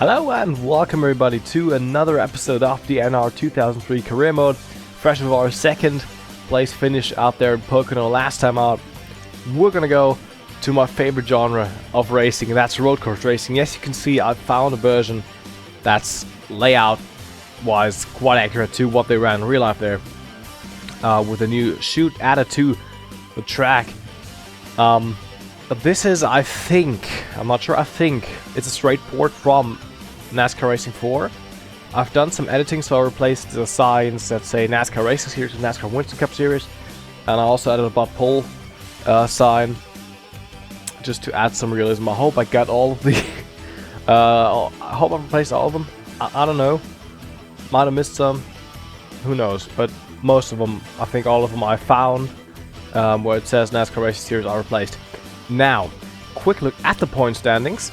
Hello and welcome everybody to another episode of the NR2003 career mode. Fresh of our second place finish out there in Pocono last time out. We're gonna go to my favorite genre of racing, and that's road course racing. Yes, you can see I found a version that's layout wise quite accurate to what they ran in real life there, with a new chute added to the track. This is, I think it's a straight port from NASCAR Racing 4. I've done some editing, so I replaced the signs that say NASCAR Racing Series to NASCAR Winston Cup Series, and I also added a Bob Pole sign just to add some realism. I hope I got all of the I hope I replaced all of them. I don't know, might have missed some, who knows, but most of them, I think all of them I found where it says NASCAR Racing Series are replaced. Now, quick look at the point standings.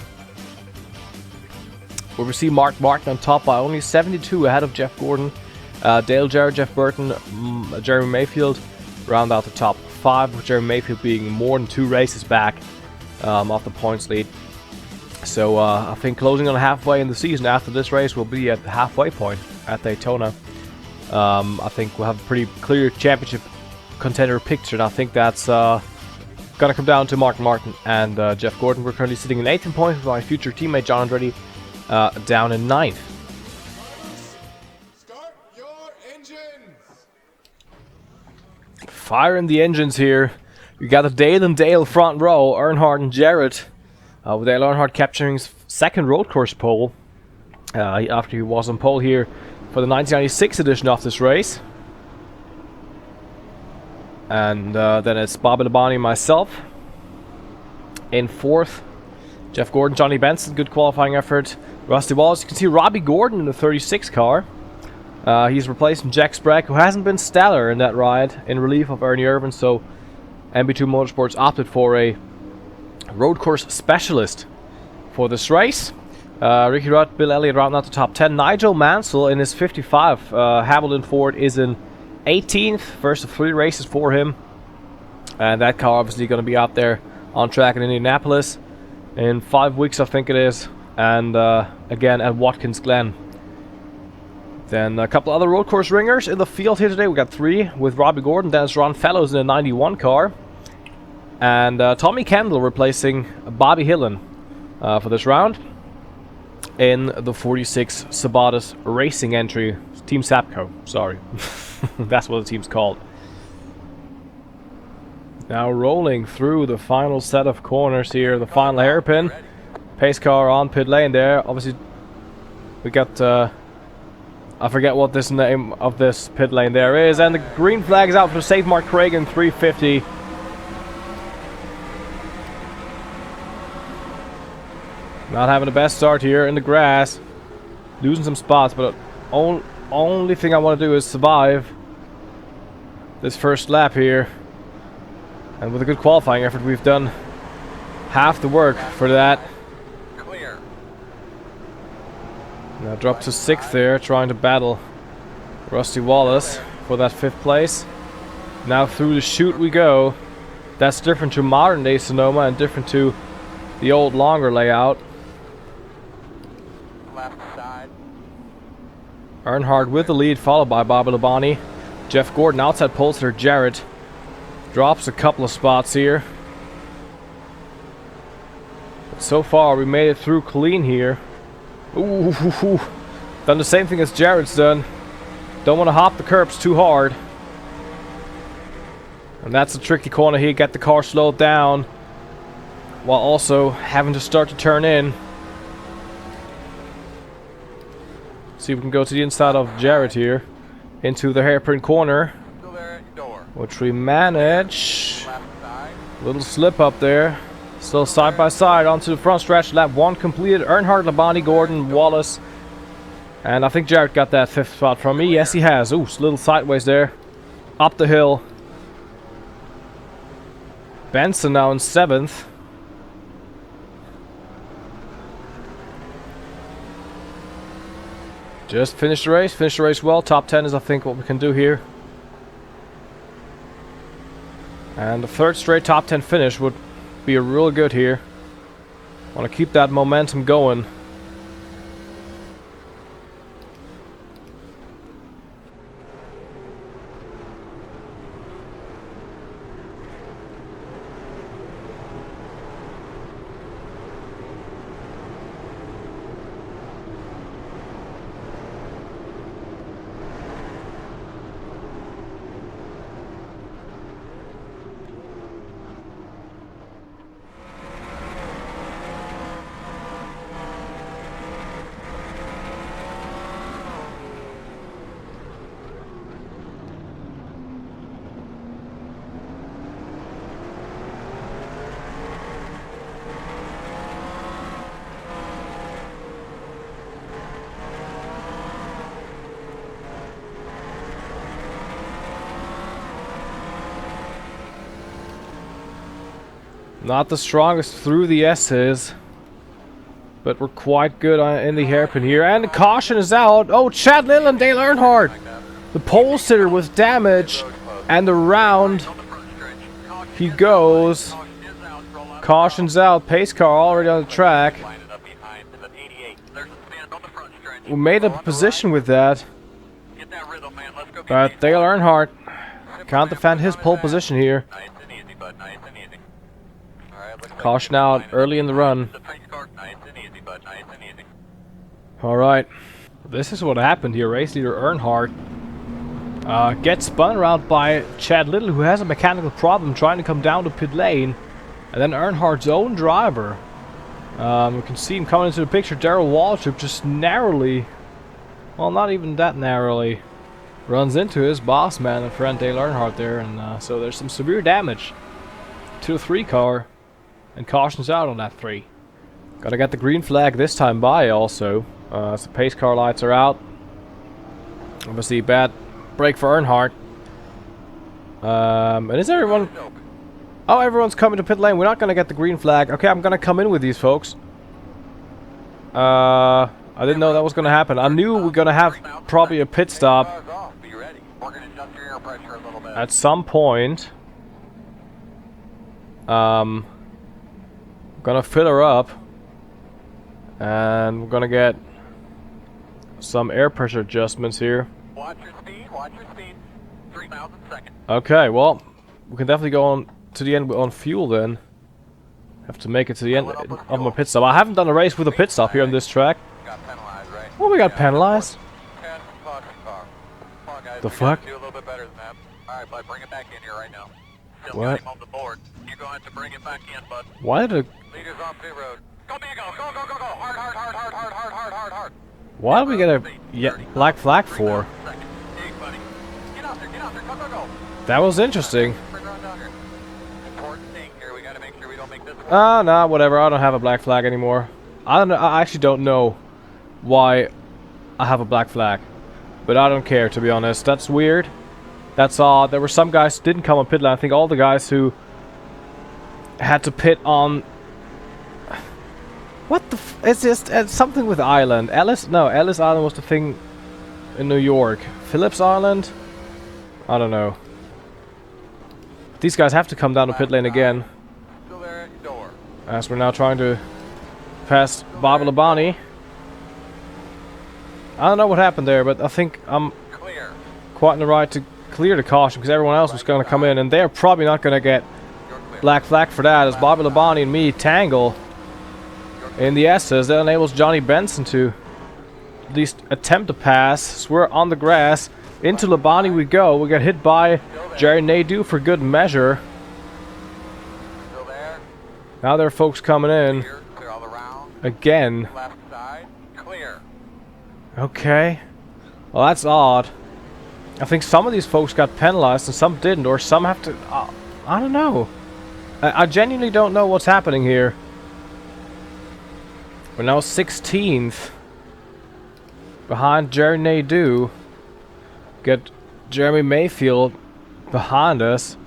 We see Mark Martin on top by only 72 ahead of Jeff Gordon. Dale Jarrett, Jeff Burton, Jeremy Mayfield round out the top 5, with Jeremy Mayfield being more than 2 races back off the points lead. So I think closing on halfway in the season after this race will be at the halfway point at Daytona. I think we'll have a pretty clear championship contender picture, and I think that's gonna come down to Mark Martin and Jeff Gordon. We're currently sitting in 8th in points with my future teammate John Andretti down in 9th. Start your engines. Firing the engines here. We got the Dale and Dale front row, Earnhardt and Jarrett, with Dale Earnhardt capturing his second road course pole after he was on pole here for the 1996 edition of this race. And then it's Bobby Labonte and myself in 4th. Jeff Gordon, Johnny Benson, good qualifying effort. Rusty Wallace, you can see Robbie Gordon in the 36 car. He's replacing Jack Sprague, who hasn't been stellar in that ride, in relief of Ernie Irvin, so MB2 Motorsports opted for a road course specialist for this race. Ricky Rudd, Bill Elliott rounding out the top 10. Nigel Mansell in his 55 Hamilton Ford is in 18th, first of 3 races for him, and that car obviously going to be out there on track in Indianapolis in 5 weeks, I think it is, and again at Watkins Glen. Then a couple other road course ringers in the field here today. We got 3 with Robbie Gordon. Then it's Ron Fellows in the 91 car, and Tommy Kendall replacing Bobby Hillen for this round in the 46 Sabatis Racing entry. Team Sapco, sorry. That's what the team's called. Now rolling through the final set of corners here, the final hairpin. Pace car on pit lane there. Obviously, we got, I forget what this name of this pit lane there is. And the green flag is out for Save Mark Craig in 350. Not having the best start here in the grass. Losing some spots, but only thing I want to do is survive this first lap here, and with a good qualifying effort we've done half the work for that. Clear. Now drop to 6th there, trying to battle Rusty Wallace for that 5th place. Now through the chute we go. That's different to modern day Sonoma and different to the old longer layout. Left side. Earnhardt with the lead, followed by Bobby Labonte. Jeff Gordon outside Polster. Jarrett drops a couple of spots here. But so far, we made it through clean here. Ooh, done the same thing as Jarrett's done. Don't want to hop the curbs too hard. And that's a tricky corner here. Get the car slowed down while also having to start to turn in. See if we can go to the inside of Jarrett here, into the hairpin corner, Still there at your door. which we manage. Left side. Little slip up there. Still side by side onto the front stretch. Lap 1 completed. Earnhardt, Labonte, Gordon, Wallace, and I think Jarrett got that 5th spot from me. Yes, he has. Ooh, little sideways there, up the hill. Benson now in 7th. Just finished the race. Finished the race well. Top 10 is, I think, what we can do here. And the 3rd straight top 10 finish would be real good here. Want to keep that momentum going. Not the strongest through the S's, but we're quite good in the hairpin here. And the caution is out. Oh, Chad Little and Dale Earnhardt. The pole sitter with damage. And around he goes. Caution's out. Pace car already on the track. We made up a position with that. But Dale Earnhardt can't defend his pole position here. Caution out early in the run. Alright. This is what happened here. Race leader Earnhardt gets spun around by Chad Little, who has a mechanical problem trying to come down to pit lane. And then Earnhardt's own driver. We can see him coming into the picture. Darrell Waltrip just narrowly, well, not even that narrowly, runs into his boss man and friend Dale Earnhardt there. And so there's some severe damage to the 3 car. And caution's out on that 3. Gotta get the green flag this time by also. As the pace car lights are out. Obviously bad break for Earnhardt. And is everyone... Oh, everyone's coming to pit lane. We're not gonna get the green flag. Okay, I'm gonna come in with these folks. I didn't know that was gonna happen. I knew we're gonna have probably a pit stop at some point. Gonna fill her up, and we're gonna get some air pressure adjustments here. Watch your speed, 3,000 seconds. Okay, well, we can definitely go on to the end on fuel then. Have to make it to the end of my pit stop. I haven't done a race with a pit stop here on this track. Got penalized, right? Well, we got penalized. The fuck? Do a little bit better than that. Alright, bud, bring it back in here right now. Still What? got him on the board. You're going to have to bring it back in, bud. Why did Leaders on pit road. Go, Diego! Go, go, go, go! Hard, hard, hard, hard, hard, hard, hard, hard, hard. why did we get a black flag for? Hey, buddy. Get out there, go, go, go. That was interesting. Bring her on down here. Important thing here, we gotta make sure we don't make this one. Nah, whatever. I don't have a black flag anymore. I don't know. I actually don't know why I have a black flag, but I don't care, to be honest. That's weird. That's odd. There were some guys who didn't come on pit lane. I think all the guys who had to pit on. What the? It's just something with Island. Ellis Island was the thing in New York. Phillips Island. I don't know. These guys have to come down to pit lane again. Still there at your door. As we're now trying to pass Bob Labonte. I don't know what happened there, but I think I'm Clear. quite in the right to clear the caution because everyone else was going to come in, and they're probably not going to get black flag for that as Bobby Labonte and me tangle in the S's. That enables Johnny Benson to at least attempt to pass. So we're on the grass. Into Labonte we go. We get hit by Jerry Nadeau for good measure. Still there. Now there are folks coming in Clear all around. again. Left side. Clear. Okay. Well, that's odd. I think some of these folks got penalized and some didn't, or some have to... I don't know. I genuinely don't know what's happening here. We're now 16th. Behind Jerry Nadeau. Get Jeremy Mayfield behind us.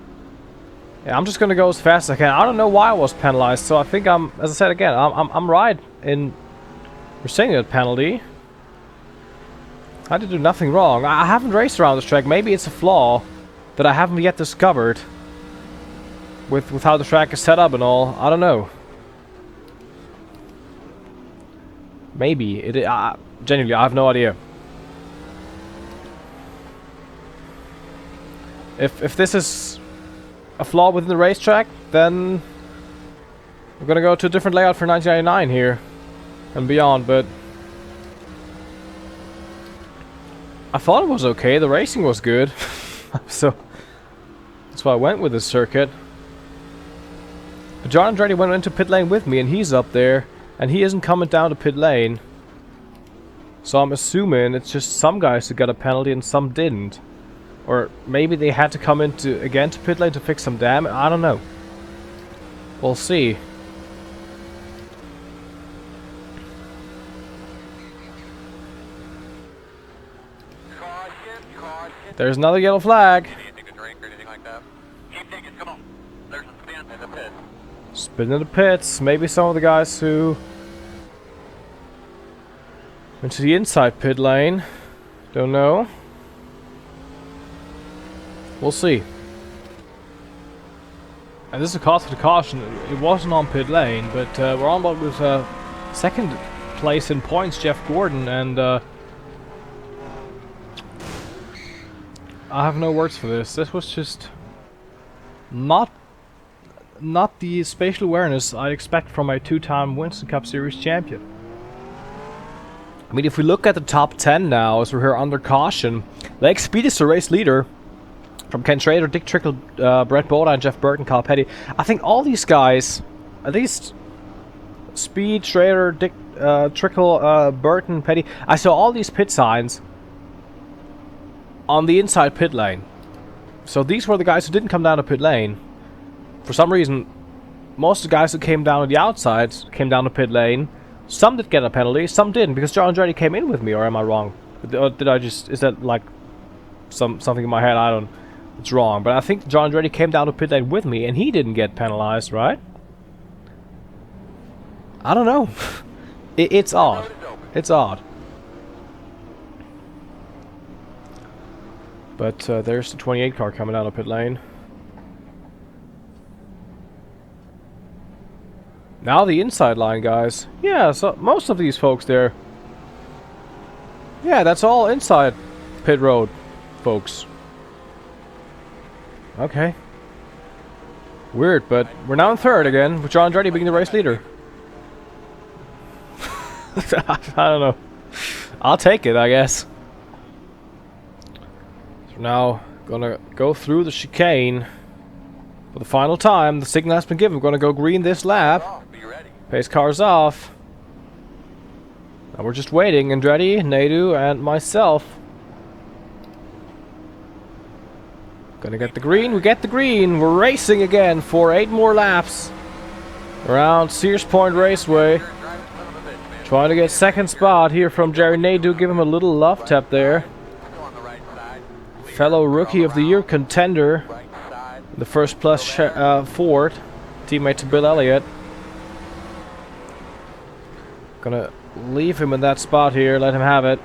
Yeah, I'm just gonna go as fast as I can. I don't know why I was penalized, so I think I'm, as I said again, I'm right in receiving that penalty. I did do nothing wrong. I haven't raced around this track. Maybe it's a flaw that I haven't yet discovered with how the track is set up and all. I don't know. Maybe it. Genuinely, I have no idea. If this is a flaw within the racetrack, then we're gonna go to a different layout for 1999 here and beyond. But I thought it was okay. The racing was good, so that's why I went with this circuit. But John Andretti went into pit lane with me, and he's up there, and he isn't coming down to pit lane. So I'm assuming it's just some guys who got a penalty and some didn't. Or maybe they had to come into again to pit lane to fix some damage. I don't know. We'll see. There's another yellow flag. Been in the pits. Maybe some of the guys who went to the inside pit lane. Don't know. We'll see. And this is a cause for the caution. It wasn't on pit lane, but we're on board with second place in points, Jeff Gordon, and I have no words for this. This was just not the spatial awareness I'd expect from a two-time Winston Cup Series champion. I mean, if we look at the top 10 now, as we're here under caution, Lake Speed is the race leader. From Ken Schrader, Dick Trickle, Brett Bodine, Jeff Burton, Kyle Petty. I think all these guys, at least Speed, Schrader, Dick, Trickle, Burton, Petty, I saw all these pit signs on the inside pit lane. So these were the guys who didn't come down to pit lane. For some reason, most of the guys who came down to the outside came down to pit lane. Some did get a penalty, some didn't, because John Andretti came in with me, or am I wrong? Or did I just, is that like something in my head? I don't. It's wrong, but I think John Andretti came down to pit lane with me, and he didn't get penalized, right? I don't know. It's odd. It's odd. But there's the 28 car coming down to pit lane. Now the inside line, guys. Yeah, so most of these folks there. Yeah, that's all inside pit road, folks. Okay. Weird, but we're now in third again, with John Andretti being the race leader. I don't know. I'll take it, I guess. So now, gonna go through the chicane for the final time. The signal has been given. We're gonna go green this lap. Pace cars off. Now we're just waiting. Andretti, Nadu, and myself. Gonna get the green. We get the green. We're racing again for 8 more laps around Sears Point Raceway. Trying to get second spot here from Jerry Nadu. Give him a little love tap there. Fellow Rookie of the Year contender. The first plus Ford. Teammate to Bill Elliott. Gonna leave him in that spot here. Let him have it.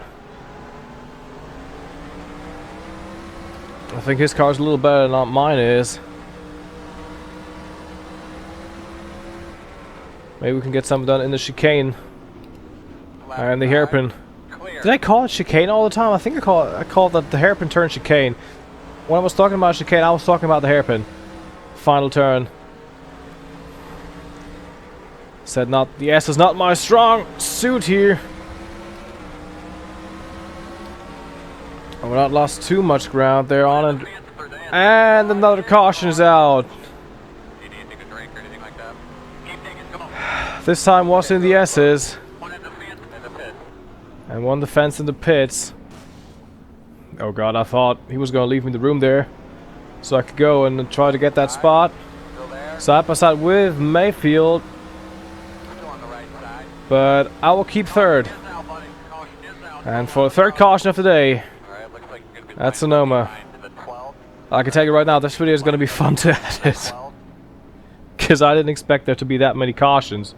I think his car's a little better than mine is. Maybe we can get something done in the chicane. And the hairpin. Did I call it chicane all the time? I think I called that the hairpin turn chicane. When I was talking about chicane, I was talking about the hairpin. Final turn. Said not the S is not my strong suit here. We're not lost too much ground there on it. And another caution is out. This time was in the S's. And one defense in the pits. Oh god, I thought he was going to leave me the room there. So I could go and try to get that spot. Side by side with Mayfield. But I will keep third. And for the third caution of the day. That's Sonoma. I can tell you right now, this video is going to be fun to edit. Because I didn't expect there to be that many cautions.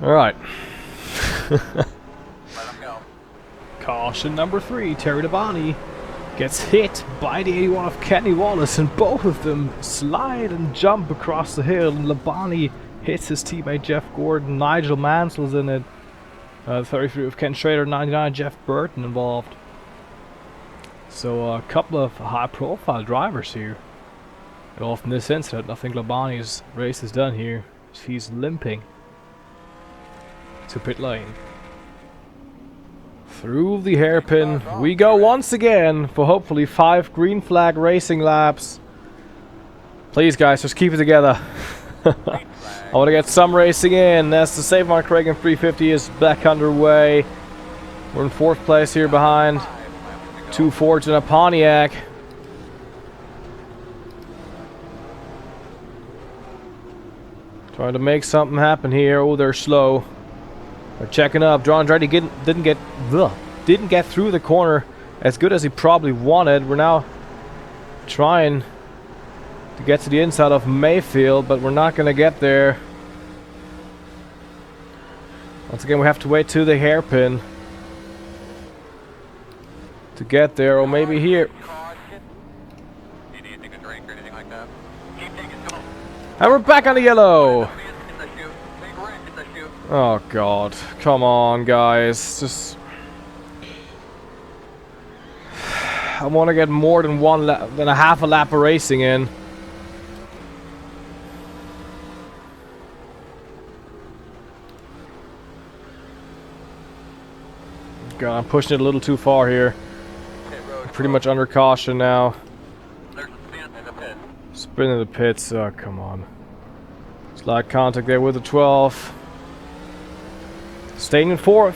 Alright. Caution number 3, Terry Labonte gets hit by the 81 of Kenny Wallace, and both of them slide and jump across the hill, and Labonte hits his teammate Jeff Gordon. Nigel Mansell's in it. 33 of Ken Schrader, 99 Jeff Burton involved. So a couple of high-profile drivers here. And off in this incident, I think Labonte's race is done here. He's limping to pit lane. Through the hairpin we go once again for hopefully 5 green flag racing laps. Please guys, just keep it together. I want to get some racing in. As the Save Mark Reagan 350 is back underway. We're in 4th place here behind 2 Fords and a Pontiac. Trying to make something happen here. Oh, they're slow. They're checking up. John Andretti didn't get through the corner as good as he probably wanted. We're now trying to get to the inside of Mayfield, but we're not going to get there. Once again, we have to wait to the hairpin to get there, or maybe here. Do you need to take a drink or anything like that? Keep taking, come on. And we're back on the yellow. In the chute. Big wrench in the chute. Oh god, come on guys, just... I want to get more than than a half a lap of racing in. God, I'm pushing it a little too far here. Pretty much under caution now. There's a spin in the pit. Spin in the pits, oh come on. Slide contact there with the 12. Staying in 4th.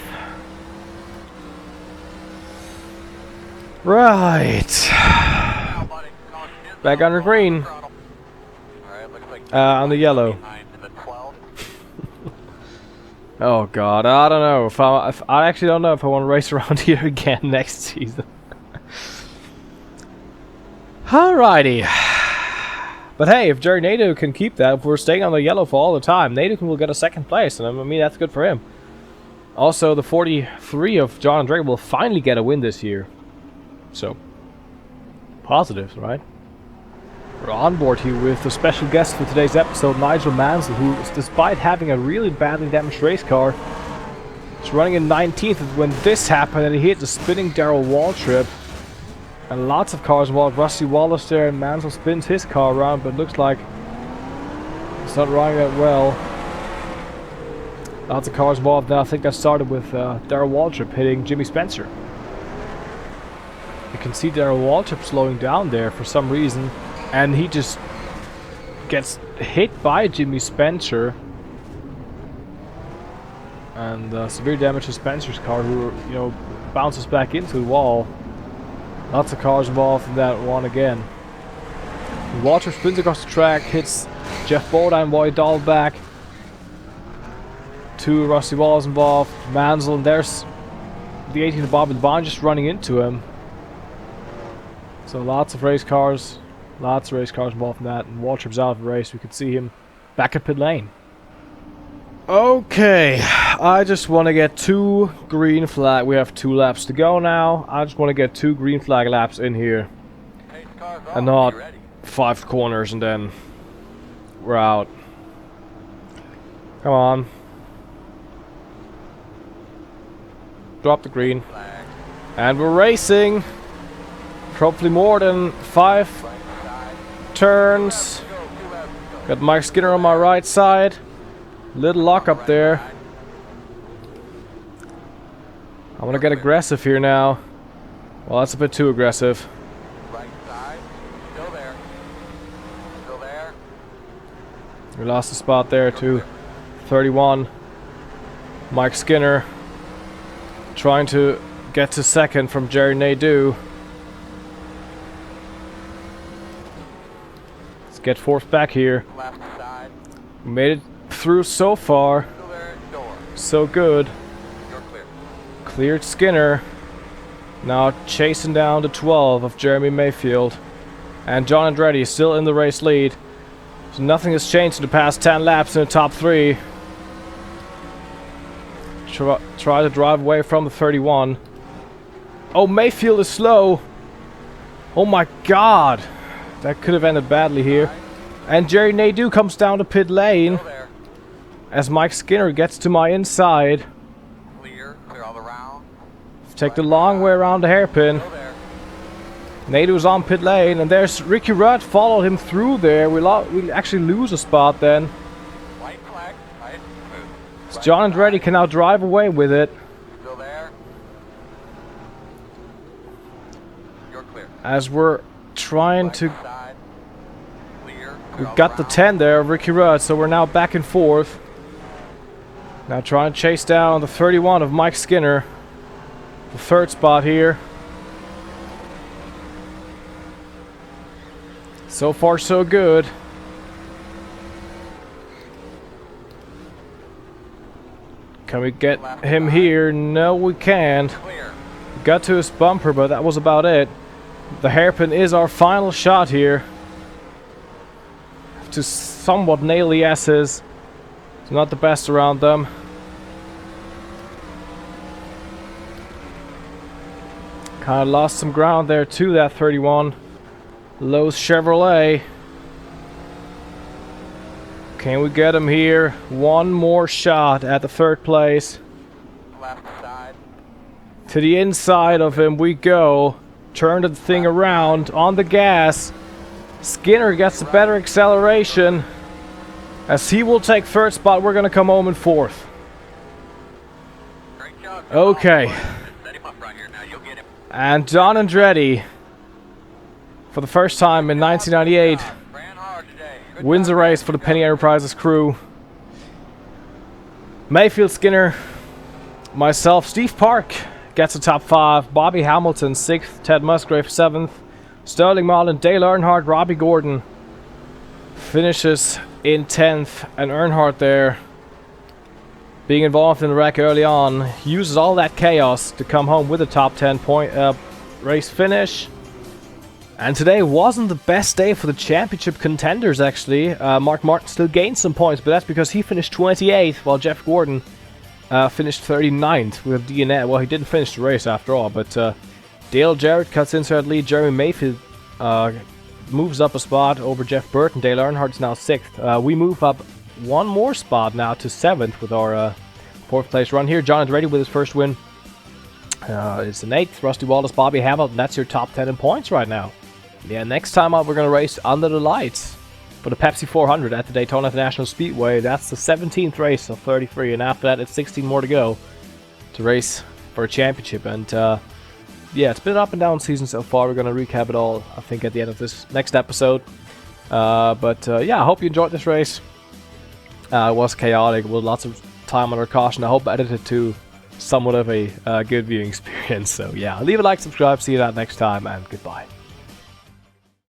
Right. Now, buddy, caution. Back under green. Throttle. Alright, looks like On the yellow. behind in the 12. Oh god, I don't know. If I actually don't know if I want to race around here again next season. Alrighty. But hey, if Jerry Nadeau can keep that, if we're staying on the yellow for all the time, Nadeau will get a 2nd place, and I mean that's good for him. Also, the 43 of John Andretti will finally get a win this year. So, positives, right? We're on board here with a special guest for today's episode, Nigel Mansell, who, despite having a really badly damaged race car, is running in 19th when this happened and he hit the spinning Darrell Waltrip. And lots of cars involved. Rusty Wallace there, and Mansell spins his car around, but looks like it's not running that well. Lots of cars involved now. I think that started with Darrell Waltrip hitting Jimmy Spencer. You can see Darrell Waltrip slowing down there for some reason, and he just gets hit by Jimmy Spencer and severe damage to Spencer's car, who, you know, bounces back into the wall. Lots of cars involved in that one again. Waltrip spins across the track, hits Jeff Bodine, Boyd Dahlback. 2 Rusty Wallace involved. Mansell, and there's the 18 of Bob and Bond just running into him. So lots of race cars involved in that, and Waltrip's out of the race. We could see him back at pit lane. Okay, I just want to get 2 green flag. We have 2 laps to go now. I just want to get 2 green flag laps in here, and not 5 corners and then we're out. Come on. Drop the green. And we're racing. Hopefully more than 5 turns. Got Mike Skinner on my right side. Little lock up there. I want to get aggressive here now. Well, that's a bit too aggressive. Right side. Still there. Still there. We lost the spot there to 31. Mike Skinner trying to get to 2nd from Jerry Nadeau. Let's get 4th back here. Left side. We made it through so far. Still there. Door. So good. You're clear. Cleared Skinner. Now chasing down the 12 of Jeremy Mayfield. And John Andretti is still in the race lead. So nothing has changed in the past 10 laps in the top 3. Try to drive away from the 31. Oh, Mayfield is slow. Oh my god. That could have ended badly here. And Jerry Nadeau comes down to pit lane as Mike Skinner gets to my inside. Clear all around. Take the long way around the hairpin. Nadeau's on pit lane, and there's Ricky Rudd followed him through there. We actually lose a spot then. White flag. Right. So John Andretti can now drive away with it. Still there. You're clear. As we're trying to... Side. Clear. We've got the 10 there of Ricky Rudd, so we're now back and forth. Now trying to chase down the 31 of Mike Skinner. The 3rd spot here. So far so good. Can we get him here? No, we can't. Clear. Got to his bumper, but that was about it. The hairpin is our final shot here. to somewhat nail the S's. It's not the best around them. Kind of lost some ground there to that 31. Lowe's Chevrolet. Can we get him here? One more shot at the third place. Left side. To the inside of him we go. Turn the thing around on the gas. Skinner gets a better acceleration. As he will take third spot, we're going to come home in fourth. Great job. Okay. Set him up right here now. You'll get him. And Don Andretti, for the first time in 1998, Ran hard today. Good wins a job. race for the Penny Enterprises crew. Mayfield, Skinner, myself, Steve Park gets a top 5. Bobby Hamilton 6th, Ted Musgrave 7th, Sterling Marlin, Dale Earnhardt, Robbie Gordon finishes in 10th, and Earnhardt there, being involved in the wreck early on, uses all that chaos to come home with a top 10 point race finish. And today wasn't the best day for the championship contenders, actually. Mark Martin still gained some points, but that's because he finished 28th, while Jeff Gordon finished 39th with DNF. Well, he didn't finish the race after all, but Dale Jarrett cuts inside lead. Jeremy Mayfield moves up a spot over Jeff Burton. Dale Earnhardt's now 6th. We move up one more spot now to 7th with our 4th place run here. John Andretti with his first win. It's an 8th. Rusty Wallace, Bobby Hamilton. That's your top 10 in points right now. Yeah, next time out we're going to race under the lights for the Pepsi 400 at the Daytona International Speedway. That's the 17th race of 33, and after that it's 16 more to go to race for a championship. And yeah, it's been an up and down season so far. We're going to recap it all, I think, at the end of this next episode. Yeah, I hope you enjoyed this race. It was chaotic with lots of time under caution. I hope I edited to somewhat of a good viewing experience. So yeah, leave a like, subscribe, see you that next time, and goodbye.